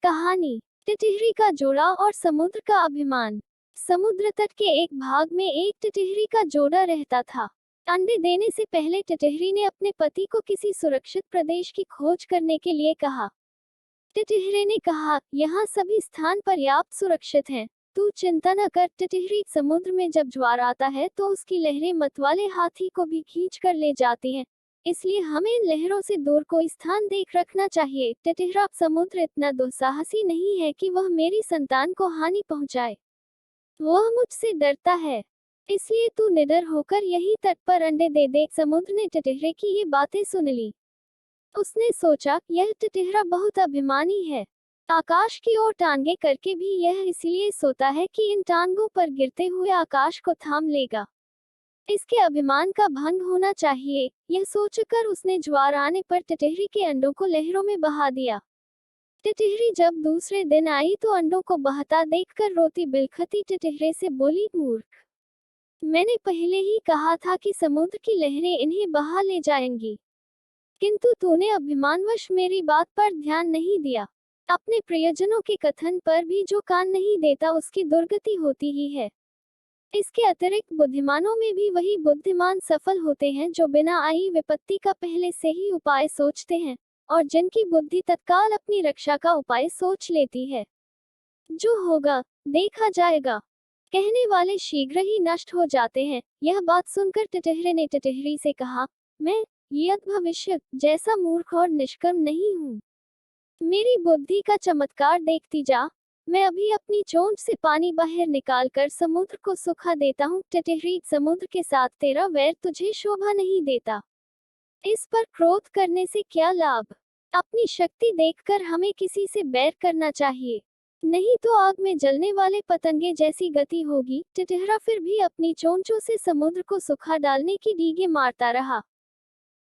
कहानी, टिटहरी का जोड़ा और समुद्र का अभिमान। समुद्र तट के एक भाग में एक टिटहरी का जोड़ा रहता था। अंडे देने से पहले टिटहरी ने अपने पति को किसी सुरक्षित प्रदेश की खोज करने के लिए कहा। टिटहरी ने कहा, यहाँ सभी स्थान पर्याप्त सुरक्षित हैं, तू चिंता न कर। टिटहरी, समुद्र में जब ज्वार आता है तो उसकी लहरें मतवाले हाथी को भी खींच कर ले जाती हैं, इसलिए हमें इन लहरों से दूर कोई स्थान देख रखना चाहिए। टिटहरा, समुद्र इतना दुस्साहसी नहीं है कि वह मेरी संतान को हानि पहुंचाए। वह मुझसे डरता है, इसलिए तू निडर होकर यही तट पर अंडे दे दे। समुद्र ने टिटहरे की ये बातें सुन ली। उसने सोचा, यह टिटहरा बहुत अभिमानी है। आकाश की ओर टांगे करके भी यह इसलिए सोता है कि इन टांगों पर गिरते हुए आकाश को थाम लेगा। इसके अभिमान का भंग होना चाहिए। यह सोचकर उसने ज्वार आने पर टिटहरी के अंडों को लहरों में बहा दिया। टिटहरी जब दूसरे दिन आई तो अंडों को बहता देखकर रोती बिलखती टिटहरे से बोली, मूर्ख, मैंने पहले ही कहा था कि समुद्र की लहरें इन्हें बहा ले जाएंगी, किंतु तूने अभिमानवश मेरी बात पर ध्यान नहीं दिया। अपने प्रियजनों के कथन पर भी जो कान नहीं देता उसकी दुर्गति होती ही है। इसके अतिरिक्त बुद्धिमानों में भी वही बुद्धिमान सफल होते हैं जो बिना आई विपत्ति का पहले से ही उपाय सोचते हैं, और जिनकी बुद्धि तत्काल अपनी रक्षा का उपाय सोच लेती है। जो होगा देखा जाएगा, कहने वाले शीघ्र ही नष्ट हो जाते हैं। यह बात सुनकर टिटहरे ने टिटहरी से कहा, मैं यद भविष्य जैसा मूर्ख और निष्कर्म नहीं हूँ। मेरी बुद्धि का चमत्कार देखती जा। मैं अभी अपनी चोंच से पानी बाहर निकालकर समुद्र को सुखा देता हूँ। टिटहरी, समुद्र के साथ तेरा वैर तुझे शोभा नहीं देता। इस पर क्रोध करने से क्या लाभ? अपनी शक्ति देखकर हमें किसी से बैर करना चाहिए, नहीं तो आग में जलने वाले पतंगे जैसी गति होगी। टिटहरा फिर भी अपनी चोंचों से समुद्र को सुखा डालने की डींगे मारता रहा।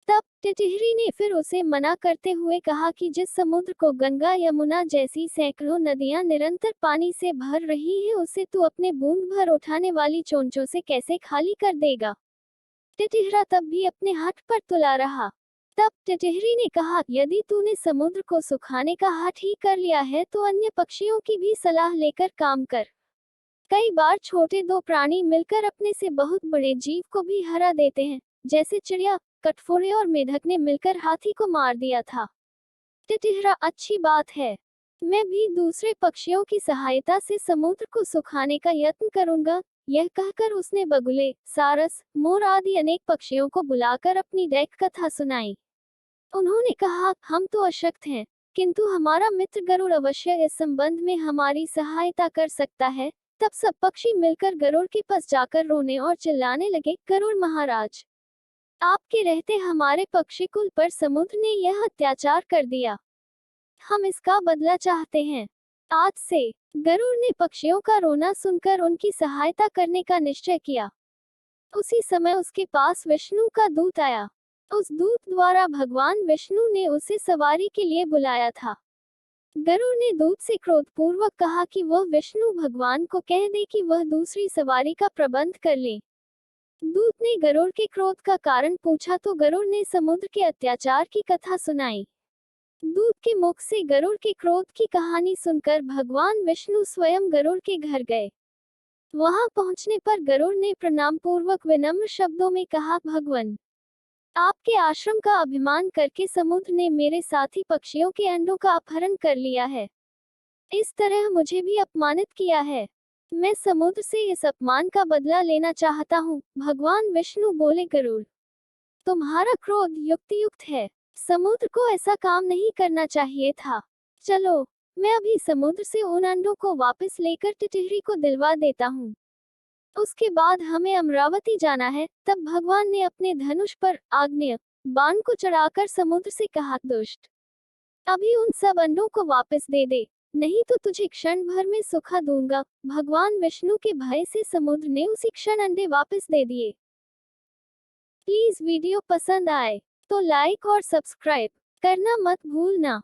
तब टिटहरी ने फिर उसे मना करते हुए कहा कि जिस समुद्र को गंगा यमुना जैसी सैकड़ों नदियां निरंतर पानी से भर रही है, उसे तू अपने बूंद भर उठाने वाली चोंचों से कैसे खाली कर देगा? टिटहरा तब भी अपने हठ पर तुला रहा। तब टिटहरी ने कहा, यदि तूने समुद्र को सुखाने का हठ ही कर लिया है तो अन्य पक्षियों की भी सलाह लेकर काम कर। कई बार छोटे दो प्राणी मिलकर अपने से बहुत बड़े जीव को भी हरा देते हैं, जैसे चिड़िया, कटफोड़े और मेढक ने मिलकर हाथी को मार दिया था। टिटहरा, अच्छी बात है, मैं भी दूसरे पक्षियों की सहायता से समुद्र को सुखाने का यत्न करूंगा। यह कहकर उसने बगुले, सारस, मोर आदि अनेक पक्षियों को बुलाकर अपनी डैक कथा सुनाई। उन्होंने कहा, हम तो अशक्त हैं, किंतु हमारा मित्र गरुड़ अवश्य इस संबंध में हमारी सहायता कर सकता है। तब सब पक्षी मिलकर गरुड़ के पास जाकर रोने और चिल्लाने लगे, गरुड़ महाराज, आपके रहते हमारे पक्षी कुल पर समुद्र ने यह अत्याचार कर दिया। हम इसका बदला चाहते हैं। आज से गरुड़ ने पक्षियों का रोना सुनकर उनकी सहायता करने का निश्चय किया। उसी समय उसके पास विष्णु का दूत आया। उस दूत द्वारा भगवान विष्णु ने उसे सवारी के लिए बुलाया था। गरुड़ ने दूत से क्रोधपूर्वक कहा कि वह विष्णु भगवान को कह दे कि वह दूसरी सवारी का प्रबंध कर ले। दूत ने गरुड़ के क्रोध का कारण पूछा तो गरुड़ ने समुद्र के अत्याचार की कथा सुनाई। दूत के मुख से गरुड़ के क्रोध की कहानी सुनकर भगवान विष्णु स्वयं गरुड़ के घर गए। वहां पहुंचने पर गरुड़ ने प्रणाम पूर्वक विनम्र शब्दों में कहा, भगवान, आपके आश्रम का अभिमान करके समुद्र ने मेरे साथी पक्षियों के अंडों का अपहरण कर लिया है। इस तरह मुझे भी अपमानित किया है। मैं समुद्र से इस अपमान का बदला लेना चाहता हूँ। भगवान विष्णु बोले, गरुड़, तुम्हारा क्रोध युक्तियुक्त है। समुद्र को ऐसा काम नहीं करना चाहिए था। चलो, मैं अभी समुद्र से उन अंडों को वापस लेकर टिटहरी को दिलवा देता हूँ। उसके बाद हमें अमरावती जाना है। तब भगवान ने अपने धनुष पर आग्नेय बाण को चढ़ाकर समुद्र से कहा, दुष्ट, अभी उन सब अंडों को वापस दे दे, नहीं तो तुझे क्षण भर में सुखा दूंगा। भगवान विष्णु के भय से समुद्र ने उसी क्षण अंडे वापस दे दिए। प्लीज वीडियो पसंद आए तो लाइक और सब्सक्राइब करना मत भूलना।